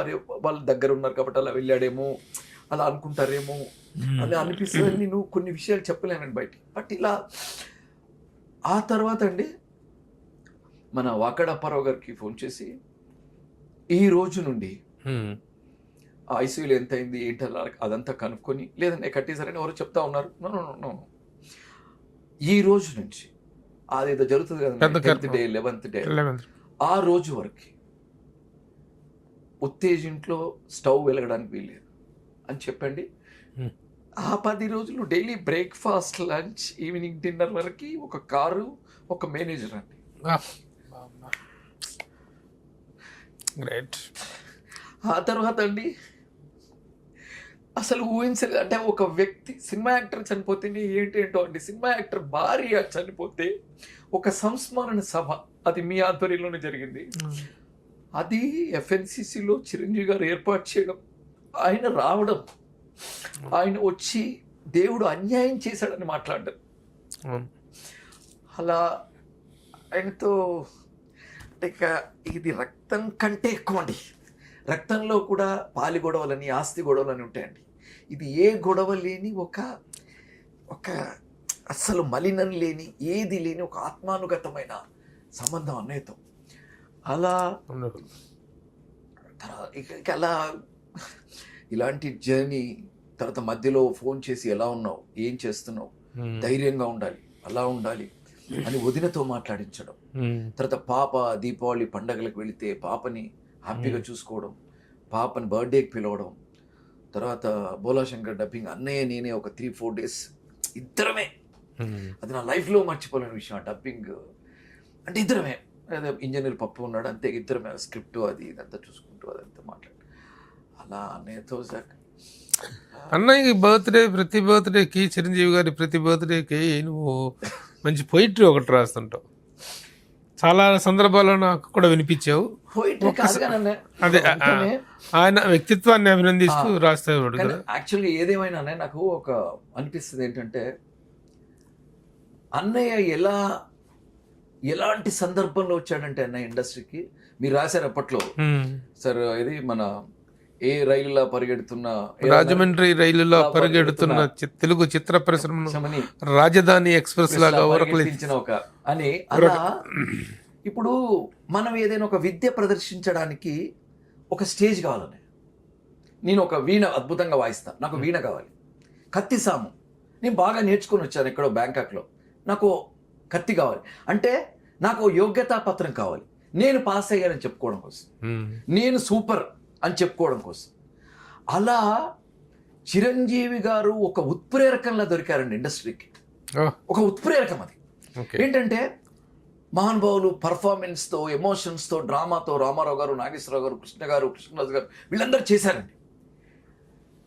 వాళ్ళ దగ్గర ఉన్నారు కాబట్టి అలా వెళ్ళాడేమో, అలా అనుకుంటారేమో అని అనిపిస్తుంది. నేను కొన్ని విషయాలు చెప్పలేనండి బయటికి. బట్ ఇలా ఆ తర్వాత అండి మన వాకడ అప్పారావు గారికి ఫోన్ చేసి ఈ రోజు నుండి ఐసీయూలో ఎంత అయింది ఏంటి అలా అదంతా కనుక్కొని, లేదండి కట్టేశారని ఎవరు చెప్తా ఉన్నారు. నో ఈ రోజు నుంచి అదేదో జరుగుతుంది కదా 10th డే 11th డే, ఆ రోజు వరకు ఉత్తేజింట్లో స్టవ్ వెలగడానికి వీల్లేదు అని చెప్పండి. ఆ 10 రోజులు daily breakfast, lunch, evening dinner వరకు ఒక కారు, ఒక మేనేజర్ అండి. గ్రేట్. ఆ తర్వాత అండి అసలు ఊహించలేదు. అంటే ఒక వ్యక్తి సినిమా యాక్టర్ చనిపోతేనే ఏంటేంటో అండి, సినిమా యాక్టర్ భార్య చనిపోతే ఒక సంస్మరణ సభ, అది మీ ఆధ్వర్యంలోనే జరిగింది. అది FNCCలో చిరంజీవి గారు ఏర్పాటు చేయడం, ఆయన రావడం, ఆయన వచ్చి దేవుడు అన్యాయం చేశాడని మాట్లాడడం, అలా ఆయనతో ఇక ఇది రక్తం కంటే ఎక్కువ అండి. రక్తంలో కూడా పాలి గొడవలని, ఆస్తి గొడవలని ఉంటాయండి. ఇది ఏ గొడవ లేని ఒక అస్సలు మలినం లేని, ఏది లేని ఒక ఆత్మానుగతమైన సంబంధం అన్నయ్యతో. అలా ఇక అలా ఇలాంటి జర్నీ తర్వాత మధ్యలో ఫోన్ చేసి ఎలా ఉన్నావు, ఏం చేస్తున్నావు, ధైర్యంగా ఉండాలి, అలా ఉండాలి అని వదినతో మాట్లాడించడం. తర్వాత పాప దీపావళి పండగలకు వెళితే పాపని హ్యాపీగా చూసుకోవడం, పాపని బర్త్డేకి పిలవడం, తర్వాత బోలాశంకర్ డబ్బింగ్ అన్నయ్య నేనే ఒక 3-4 days ఇద్దరమే. అది నా లైఫ్లో మర్చిపోలేని విషయం. ఆ డబ్బింగ్ అంటే ఇద్దరమే, అదే ఇంజనీర్ పప్పు ఉన్నాడు అంతే, ఇద్దరమే స్క్రిప్ట్ అది ఇదంతా చూసుకుంటూ అదంతా మాట్లాడు. అలా అన్నయ్యతో అన్నయ్యకి ప్రతి బర్త్డేకి చిరంజీవి గారి ప్రతి బర్త్డేకి నువ్వు మంచి పోయిటరీ ఒకటి రాస్తుంటావు. చాలా సందర్భాల్లో నాకు కూడా వినిపించావు. అదే ఆయన వ్యక్తిత్వాన్ని అభినందిస్తూ రాస్తాడు కదా. యాక్చువల్గా ఏదేమైనా నాకు ఒక అనిపిస్తుంది ఏంటంటే, అన్నయ్య ఎలాంటి సందర్భంలో వచ్చాడంటే అన్నయ్య ఇండస్ట్రీకి, మీరు రాశారు అప్పట్లో సార్, ఇది మన ఏ రైలులా పరిగెడుతున్న రాజమండ్రి రైలులో పరిగెడుతున్న తెలుగు చిత్ర పరిశ్రమని రాజధాని ఎక్స్ప్రెస్ లాగా ఒక అని. అలా ఇప్పుడు మనం ఏదైనా ఒక విద్య ప్రదర్శించడానికి ఒక స్టేజ్ కావాలని, నేను ఒక వీణ అద్భుతంగా వాయిస్తాను, నాకు వీణ కావాలి. కత్తి సాము నేను బాగా నేర్చుకొని వచ్చాను ఎక్కడో బ్యాంకాక్లో, నాకు కత్తి కావాలి అంటే నాకు యోగ్యతా పత్రం కావాలి, నేను పాస్ అయ్యానని చెప్పుకోవడం కోసం, నేను సూపర్ అని చెప్పుకోవడం కోసం. అలా చిరంజీవి గారు ఒక ఉత్ప్రేరకంలా దొరికారండి ఇండస్ట్రీకి. ఒక ఉత్ప్రేరకం అది ఏంటంటే, మహానుభావులు పర్ఫార్మెన్స్తో, ఎమోషన్స్తో, డ్రామాతో రామారావు గారు, నాగేశ్వరరావు గారు, కృష్ణ గారు, కృష్ణరాజు గారు వీళ్ళందరూ చేశారండి.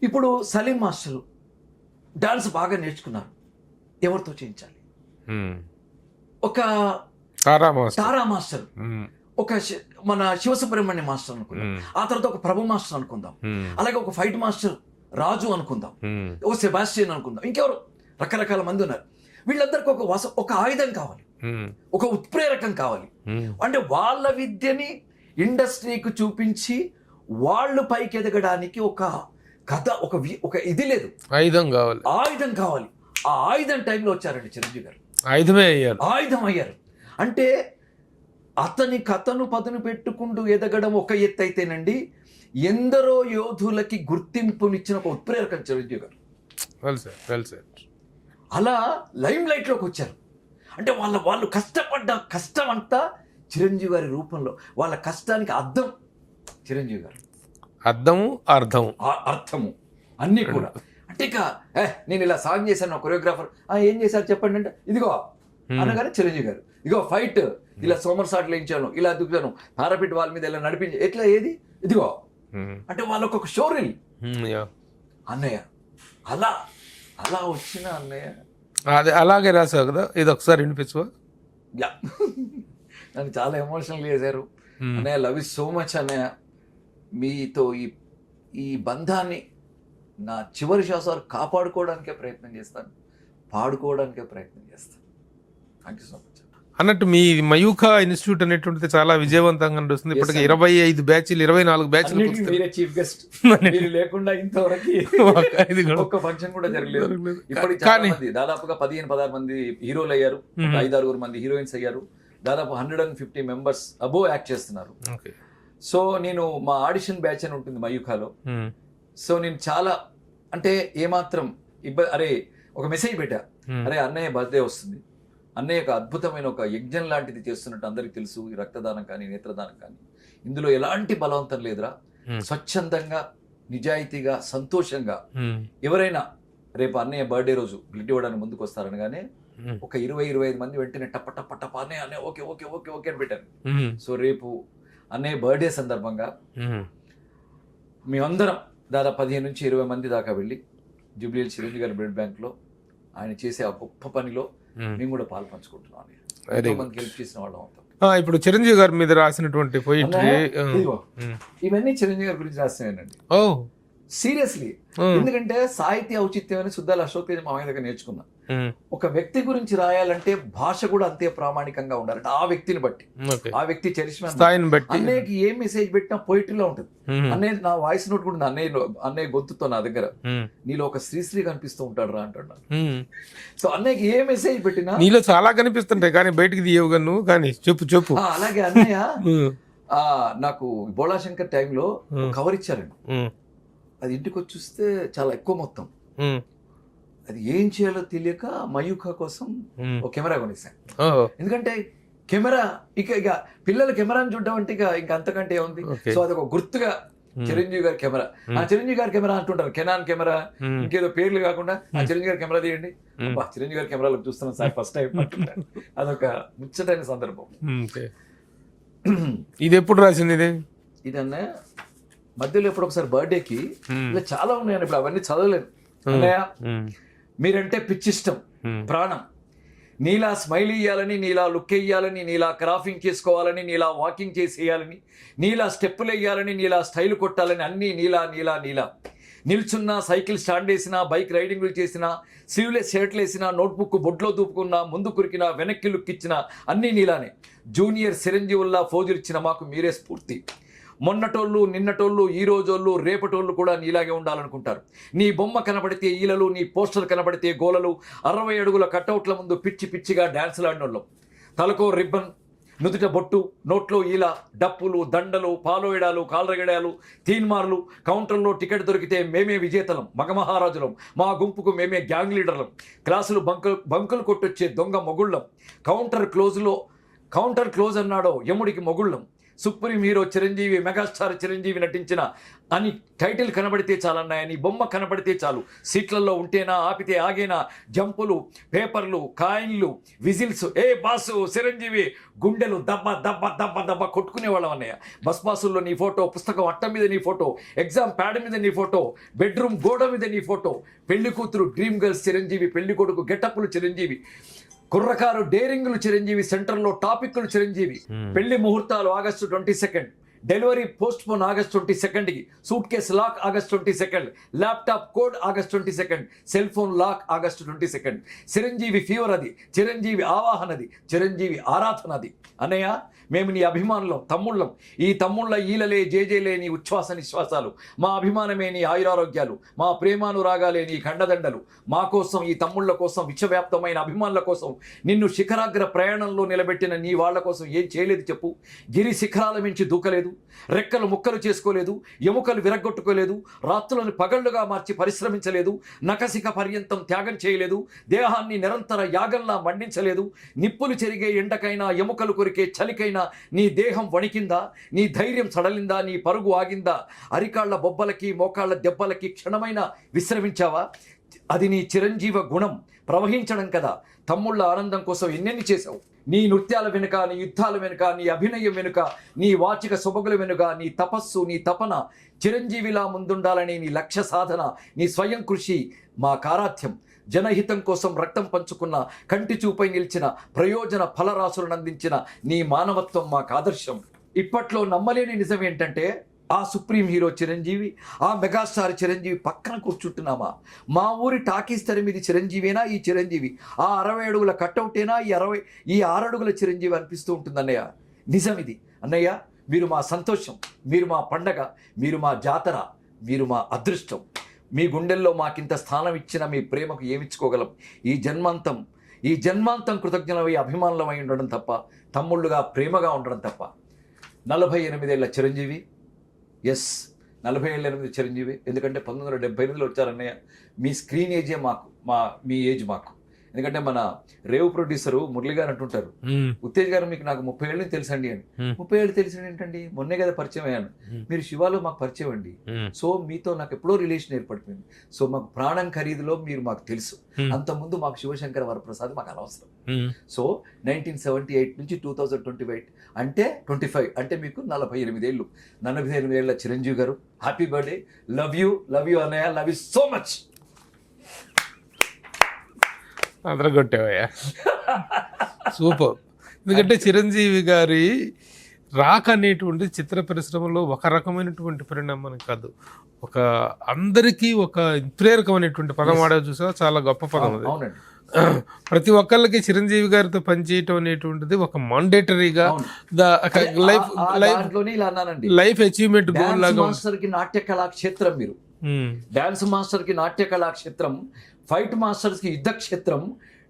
ఇప్పుడు సలీం మాస్టరు డాన్స్ బాగా నేర్చుకున్నారు, ఎవరితో చేయించాలి? ఒక తారా మాస్టర్, ఒక మన శివసుబ్రహ్మణ్య మాస్టర్ అనుకుందాం, ఆ తర్వాత ఒక ప్రభు మాస్టర్ అనుకుందాం, అలాగే ఒక ఫైట్ మాస్టర్ రాజు అనుకుందాం, ఒక సెబాస్టియన్ అనుకుందాం, ఇంకెవరు రకరకాల మంది ఉన్నారు. వీళ్ళందరికీ ఒక ఆయుధం కావాలి, ఒక ఉత్ప్రేరకం కావాలి. అంటే వాళ్ళ విద్యని ఇండస్ట్రీకి చూపించి వాళ్ళు పైకి ఎదగడానికి ఒక కథ, ఒక ఇది లేదు, ఆయుధం కావాలి. ఆ ఆయుధం టైంలో వచ్చారండి చిరంజీవి గారు, ఆయుధమే అయ్యారు. ఆయుధం అయ్యారు. అంటే అతని కథను పదును పెట్టుకుంటూ ఎదగడం ఒక ఎత్తు అయితేనండి, ఎందరో యోధులకి గుర్తింపునిచ్చిన ఒక ఉత్ప్రేరకం చిరంజీవి గారు. Well sir. అలా లైమ్ లైట్లోకి వచ్చారు. అంటే వాళ్ళు కష్టపడ్డ కష్టం అంతా చిరంజీవి గారి రూపంలో, వాళ్ళ కష్టానికి అర్థం చిరంజీవి గారు, అర్థము అర్థము అన్నీ కూడా. అంటే ఇక నేను ఇలా సాంగ్ చేశాను, కొరియోగ్రాఫర్ ఏం చేశారు చెప్పండి అంటే, ఇదిగో అనగానే చిరంజీవి గారు, ఇదిగో ఫైట్ ఇలా సోమర్ సాట్లు వేయించాను, ఇలా దుక్కాను, పారాపిట్ వాళ్ళ మీద ఇలా నడిపించి, ఎట్లా ఏది ఇదిగో అంటే వాళ్ళకు ఒక షోరీల్ అన్నయ్య. అలా అలా వచ్చిన అన్నయ్య అదే అలాగే రాసావు కదా, ఇది ఒకసారి వినిపించవా? యా, నన్ను చాలా ఎమోషనల్ చేశారు అన్నయ్య. లవ్ ఇస్ సో మచ్ అన్నయ్య. మీతో ఈ బంధాన్ని నా చివరి శ్వాస వరకు కాపాడుకోవడానికే ప్రయత్నం చేస్తాను, పాడుకోవడానికే ప్రయత్నం చేస్తాను. Thank you so much. అన్నట్టు మీ మయూఖా ఇన్స్టిట్యూట్ అనేటువంటిది చాలా విజయవంతంగా నడుస్తుంది. ఇప్పటికి 25 బ్యాచ్లు 24 బ్యాచ్లు. మీరే చీఫ్ గెస్ట్, మీరు లేకుండా ఇంతవరకు ఒక్క ఫంక్షన్ కూడా జరగలేదు. ఇప్పటికి చాలా మంది, దాదాపుగా 15-16 మంది హీరోలు అయ్యారు, 5-6 మంది హీరోయిన్స్ అయ్యారు, దాదాపు 150 మెంబర్స్ అబోవ్ యాక్ట్ చేస్తున్నారు. సో నేను మా ఆడిషన్ బ్యాచ్ అని ఉంటుంది మయూఖాలో. సో నేను చాలా అంటే ఏమాత్రం అరే ఒక మెసేజ్ పెట్టా, అరే అన్నయ్య బర్త్డే వస్తుంది, అన్నయ్య ఒక అద్భుతమైన ఒక యజ్ఞం లాంటిది చేస్తున్నట్టు అందరికి తెలుసు. ఈ రక్తదానం కానీ నేత్రదానం కానీ ఇందులో ఎలాంటి బలవంతం లేదురా, స్వచ్ఛందంగా నిజాయితీగా సంతోషంగా ఎవరైనా రేపు అన్నయ్య బర్త్డే రోజు బ్లడ్ ఇవ్వడానికి ముందుకు వస్తారనగానే ఒక 20-25 మంది వెంటనే టప్ప టప్ప టప్ప అన్నయ్య ఓకే ఓకే ఓకే ఓకే అని పెట్టాను. సో రేపు అన్నయ్య బర్త్డే సందర్భంగా మేమందరం దాదాపు 15-20 మంది దాకా వెళ్ళి జూబ్లీహిల్స్ చిరంజీవి గారి బ్లడ్ బ్యాంక్లో ఆయన చేసే ఆ గొప్ప పనిలో మేము కూడా పాలు పంచుకుంటున్నాం. మందికి హెల్ప్ చేసిన వాళ్ళం అవుతాం. ఇప్పుడు చిరంజీవి గారి మీద రాసినటువంటి పోయిట్రీ ఇవన్నీ చిరంజీవి గారి గురించి రాసినానండి. సీరియస్లీ, ఎందుకంటే సాహిత్య ఔచిత్యం అని సుద్దాల అశోక్ తేజ మామయ్య దగ్గర నేర్చుకున్నా. ఒక వ్యక్తి గురించి రాయాలంటే భాష కూడా అంతే ప్రామాణికంగా ఉండాలంటే ఆ వ్యక్తిని బట్టి, ఆ వ్యక్తి చరిష్మా బట్టి. అన్నయ్యకి ఏ మెసేజ్ పెట్టినా పోయిటరీలో ఉంటుంది. అన్నయ్య నా వాయిస్ నోట్ కూడా అన్నయ్య గొంతుతో నా దగ్గర, నీలో ఒక శ్రీశ్రీ కనిపిస్తూ ఉంటాడు రా అంటున్నాను. సో అన్నయ్యకి ఏ మెసేజ్ పెట్టినా నీలో చాలా కనిపిస్తుంటాయి కానీ బయటికి తీయవుగా నువ్వు, కానీ చెప్పు. అలాగే అన్నయ్య నాకు బోళాశంకర్ టైంలో కవర్ ఇచ్చారండి. అది ఇంటికి వచ్చి చూస్తే చాలా ఎక్కువ మొత్తం, అది ఏం చేయాలో తెలియక మయూఖా కోసం ఒక కెమెరా కొనేసాను. ఎందుకంటే కెమెరా ఇక పిల్లల కెమెరాని చూడడం అంటే ఇంకా అంతకంటే ఏముంది. సో అది ఒక గుర్తుగా చిరంజీవి గారి కెమెరా, ఆ చిరంజీవి గారి కెమెరా అంటుంటారు, కెనాన్ కెమెరా, ఇంకేదో పేర్లు కాకుండా ఆ చిరంజీవి గారి కెమెరా తీయండి, చిరంజీవి గారి కెమెరాలో చూస్తున్నాం సార్ ఫస్ట్ టైం అంటుంటారు. అదొక ముచ్చటైన సందర్భం. ఇది ఎప్పుడు రాసింది? ఇదన్నా మధ్యలో ఎప్పుడు ఒకసారి బర్త్డేకి ఇలా చాలా ఉన్నాయని, ఇప్పుడు అవన్నీ చదవలేను. అన్నయ్య మీరంటే పిచ్చిష్టం, ప్రాణం, నీలా స్మైల్ ఇయ్యాలని, నీలా లుక్ వేయాలని, నీలా క్రాఫింగ్ చేసుకోవాలని, నీలా వాకింగ్ చేసేయాలని, నీలా స్టెప్పులు వేయాలని, నీలా స్టైల్ కొట్టాలని, అన్నీ నీలా నీలా నీలా. నిల్చున్నా, సైకిల్ స్టాండ్ వేసినా, బైక్ రైడింగ్లు చేసినా, స్లీవ్లెస్ షర్ట్లు వేసినా, నోట్బుక్ బొడ్లో దూపుకున్నా, ముందు కురికినా, వెనక్కి లుక్ ఇచ్చినా అన్నీ నీలానే. జూనియర్ చిరంజీవుల్లా ఫోజులు ఇచ్చిన మాకు మీరే స్ఫూర్తి. మొన్నటోళ్ళు, నిన్నటోళ్ళు, ఈ రోజోళ్ళు, రేపటోళ్ళు కూడా నీలాగే ఉండాలనుకుంటారు. నీ బొమ్మ కనబడితే ఈలలు, నీ పోస్టర్ కనబడితే గోలలు, 60 అడుగుల కటౌట్ల ముందు పిచ్చి పిచ్చిగా డ్యాన్సులు ఆడినోళ్ళం. తలకో రిబ్బన్, నుదుట బొట్టు, నోట్లో ఈల, డప్పులు, దండలు, పాలోయడాలు, కాలరగడాలు, తీన్మార్లు, కౌంటర్లో టికెట్ దొరికితే మేమే విజేతలం, మగమహారాజులం, మా గుంపుకు మేమే గ్యాంగ్ లీడర్లం, క్లాసులు బంకులు కొట్టొచ్చే దొంగ మొగుళ్ళం, కౌంటర్ క్లోజ్ అన్నాడో యముడికి మొగుళ్ళం, supreme hero Chiranjeevi, megastar Chiranjeevi నటించిన అని టైటిల్ కనబడితే చాలన్నాయని, బొమ్మ కనబడితే చాలు, సీట్లలో ఉంటేనా, ఆపితే ఆగేనా, జంపులు, పేపర్లు, కాయిన్లు, విజిల్స్, ఏ బాసు చిరంజీవి, గుండెలు దబ్బ దబ్బ దబ్బ దబ్బ కొట్టుకునేవాళ్ళం అన్నయ్య. బస్ పాసుల్లో నీ ఫోటో, పుస్తకం అట్ట మీద నీ ఫోటో, ఎగ్జామ్ ప్యాడ్ మీద నీ ఫోటో, బెడ్రూమ్ గోడ మీద నీ ఫోటో, పెళ్లి కూతురు డ్రీమ్ గర్ల్స్ చిరంజీవి, పెళ్లి కొడుకు గెటప్లు చిరంజీవి, కుర్రకారు డేరింగ్లు చిరంజీవి, సెంటర్లో టాపిక్లు చిరంజీవి, పెళ్లి ముహూర్తాలు August 22, delivery postpone August 22, suitcase lock August 22, laptop code August 22, cell phone lock August 22. Chiranjeevi fever అది, చిరంజీవి ఆవాహనది, చిరంజీవి ఆరాధనది. అన్నయ్య మేము నీ అభిమానులం, తమ్ముళ్ళం. ఈ తమ్ముళ్ళ ఈలలే జేజేలే నీ ఉచ్ఛ్వాస నిశ్వాసాలు, మా అభిమానమే నీ ఆయురారోగ్యాలు, మా ప్రేమానురాగాలే నీ ఖండదండలు. మా కోసం, ఈ తమ్ముళ్ళ కోసం, విశ్వవ్యాప్తమైన అభిమానుల కోసం, నిన్ను శిఖరాగ్ర ప్రయాణంలో నిలబెట్టిన నీ వాళ్ళ కోసం ఏం చేయలేదు చెప్పు? గిరి శిఖరాల మించి దూకలేదు, రెక్కలు ముక్కలు చేసుకోలేదు, ఎముకలు విరగ్గొట్టుకోలేదు, రాత్రులను పగళ్లుగా మార్చి పరిశ్రమించలేదు, నకసిక పర్యంతం త్యాగం చేయలేదు, దేహాన్ని నిరంతర యాగంలా మండించలేదు. నిప్పులు చెరిగే ఎండకైనా, ఎముకలు కొరికే చలికైనా నీ దేహం వణికిందా? నీ ధైర్యం సడలిందా? నీ పరుగు ఆగిందా? అరికాళ్ల బొబ్బలకి, మోకాళ్ల దెబ్బలకి క్షణమైన విశ్రమించావా? అది నీ చిరంజీవ గుణం ప్రవహించడం కదా. తమ్ముళ్ళ ఆనందం కోసం ఎన్నెన్ని చేశావు. నీ నృత్యాల వెనుక, నీ యుద్ధాల వెనుక, నీ అభినయం వెనుక, నీ వాచిక సొబగుల వెనుక, నీ తపస్సు, నీ తపన, చిరంజీవిలా ముందుండాలని నీ లక్ష్య సాధన, నీ స్వయం కృషి మా కారాథ్యం. జనహితం కోసం రక్తం పంచుకున్న, కంటి చూపై నిలిచిన, ప్రయోజన ఫలరాశులను అందించిన నీ మానవత్వం మాకు ఆదర్శం. ఇప్పట్లో నమ్మలేని నిజం ఏంటంటే, ఆ సుప్రీం హీరో చిరంజీవి, ఆ మెగాస్టార్ చిరంజీవి పక్కన కూర్చుంటున్నామా? మా ఊరి టాకీస్ తెర మీద చిరంజీవేనా ఈ చిరంజీవి? ఆ 60 అడుగుల కట్అవుటేనా ఈ 6 అడుగుల చిరంజీవి అనిపిస్తూ ఉంటుంది అన్నయ్య. నిజం ఇది అన్నయ్య. మీరు మా సంతోషం, మీరు మా పండగ, మీరు మా జాతర, మీరు మా అదృష్టం. మీ గుండెల్లో మాకింత స్థానం ఇచ్చిన మీ ప్రేమకు ఏమిచ్చుకోగలం? ఈ జన్మాంతం కృతజ్ఞులమై అభిమానులమై ఉండడం తప్ప, తమ్ముళ్ళుగా ప్రేమగా ఉండడం తప్ప. 48 ఏళ్ల చిరంజీవి, 48 చిరంజీవి. ఎందుకంటే 1978లో వచ్చారన్నయ్య. మీ స్క్రీన్ ఏజే మాకు, మీ ఏజ్ మాకు. ఎందుకంటే మన రేవు ప్రొడ్యూసరు మురళి గారు అంటుంటారు, ఉత్తేజ్ గారు మీకు నాకు 30 ఏళ్ళు తెలుసండి అని. 30 ఏళ్ళు తెలిసిన ఏంటండి, మొన్నే కదా పరిచయం అయ్యాను. మీరు శివాలో మాకు పరిచయం అండి. సో మీతో నాకు ఎప్పుడో రిలేషన్ ఏర్పడిపోయింది. సో మాకు ప్రాణం ఖరీదులో మీరు మాకు తెలుసు. అంతకుముందు మాకు శివశంకర వరప్రసాద్ మాకు అనవసరం. సో 1978 నుంచి 2025 అంటే 25 అంటే మీకు 48 ఏళ్ళు. 48 ఏళ్ళ Chiranjeevi garu, happy birthday. Love you అన్నయ్య, లవ్ యూ సో మచ్. అదరగొట్టేవయ్యా, సూపర్. ఎందుకంటే చిరంజీవి గారి రాక అనేటువంటి చిత్ర పరిశ్రమలో ఒక రకమైనటువంటి పరిణామం కాదు, ఒక అందరికీ ఒక ప్రేరకమైనటువంటి పదం వాడే చూసా. చాలా గొప్ప పదం అది. ప్రతి ఒక్కళ్ళకి చిరంజీవి గారితో పనిచేయటం అనేటువంటిది ఒక మాండేటరీగా లైఫ్ అచీవ్మెంట్ గోల్ లాగా. మాస్టర్కి నాట్య కళాక్షేత్రం, మీరు డాన్స్ మాస్టర్కి నాట్య కళాక్షేత్రం, ఫైట్ మాస్టర్స్కి యుద్ధ క్షేత్రం,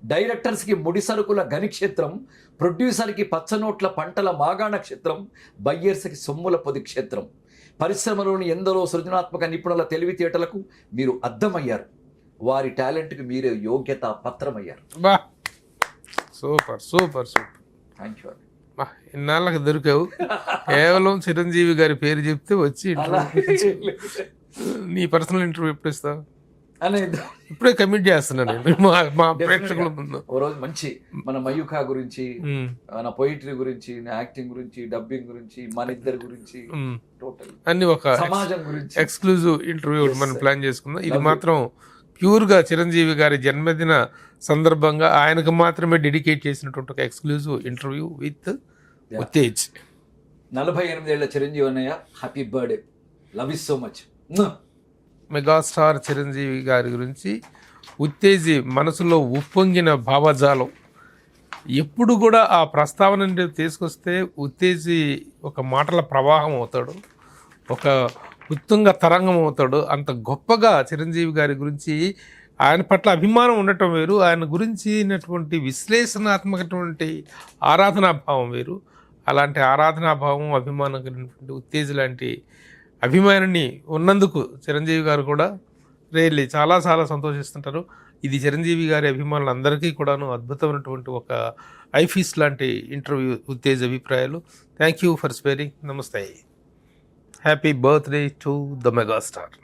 డైరెక్టర్స్కి ముడి సరుకుల గని క్షేత్రం, ప్రొడ్యూసర్కి పచ్చనోట్ల పంటల మాగాణ క్షేత్రం, బయ్యర్స్కి సొమ్ముల పొది క్షేత్రం. పరిశ్రమలోని ఎందరో సృజనాత్మక నిపుణుల తెలివితేటలకు మీరు అద్దమయ్యారు. వారి టాలెంట్కి మీరే యోగ్యత పత్రమయ్యారు. Super super super. Thank you. ఇన్నాళ్ళకి దొరికావు. కేవలం చిరంజీవి గారి పేరు చెప్తే వచ్చి నీ పర్సనల్ ఇంటర్వ్యూ ఎప్పుడు ఇస్తావు? ఇప్పుడే కమిట్ చేస్తున్నాను మా ప్రేక్షకుల ముందు. ఓ రోజు మంచి మన మయూఖా గురించి, మన పోయిటరీ గురించి, యాక్టింగ్ గురించి, డబ్బింగ్ గురించి, మన ఇద్దరి గురించి, టోటల్ అన్ని ఒక సమాజం గురించి ఎక్స్క్లూజివ్ ఇంటర్వ్యూ మనం ప్లాన్ చేసుకుందాం. ఇది మాత్రం ప్యూర్గా చిరంజీవి గారి జన్మదిన సందర్భంగా ఆయనకు మాత్రమే డెడికేట్ చేసినటువంటి ఒక ఎక్స్క్లూజివ్ ఇంటర్వ్యూ విత్ ఉత్తేజ్. 48 ఏళ్ల చిరంజీవి అన్నయ్య, happy birthday, love you so much. Megastar Chiranjeevi గారి గురించి ఉత్తేజి మనసులో ఉప్పొంగిన భావజాలం ఎప్పుడు కూడా ఆ ప్రస్తావన తీసుకొస్తే ఉత్తేజి ఒక మాటల ప్రవాహం అవుతాడు, ఒక ఉత్తుంగ తరంగం అవుతాడు. అంత గొప్పగా చిరంజీవి గారి గురించి ఆయన పట్ల అభిమానం ఉండటం వేరు, ఆయన గురించినటువంటి విశ్లేషణాత్మకటువంటి ఆరాధనాభావం వేరు. అలాంటి ఆరాధనాభావం, అభిమానం కలిగినటువంటి ఉత్తేజి లాంటి అభిమానిని ఉన్నందుకు చిరంజీవి గారు కూడా రియల్లీ చాలా చాలా సంతోషిస్తుంటారు. ఇది చిరంజీవి గారి అభిమానులందరికీ కూడాను అద్భుతమైనటువంటి ఒక ఐఫీస్ లాంటి ఇంటర్వ్యూ ఉత్తేజ్ అభిప్రాయాలు. Thank you for sparing. నమస్తే. Happy birthday to the megastar.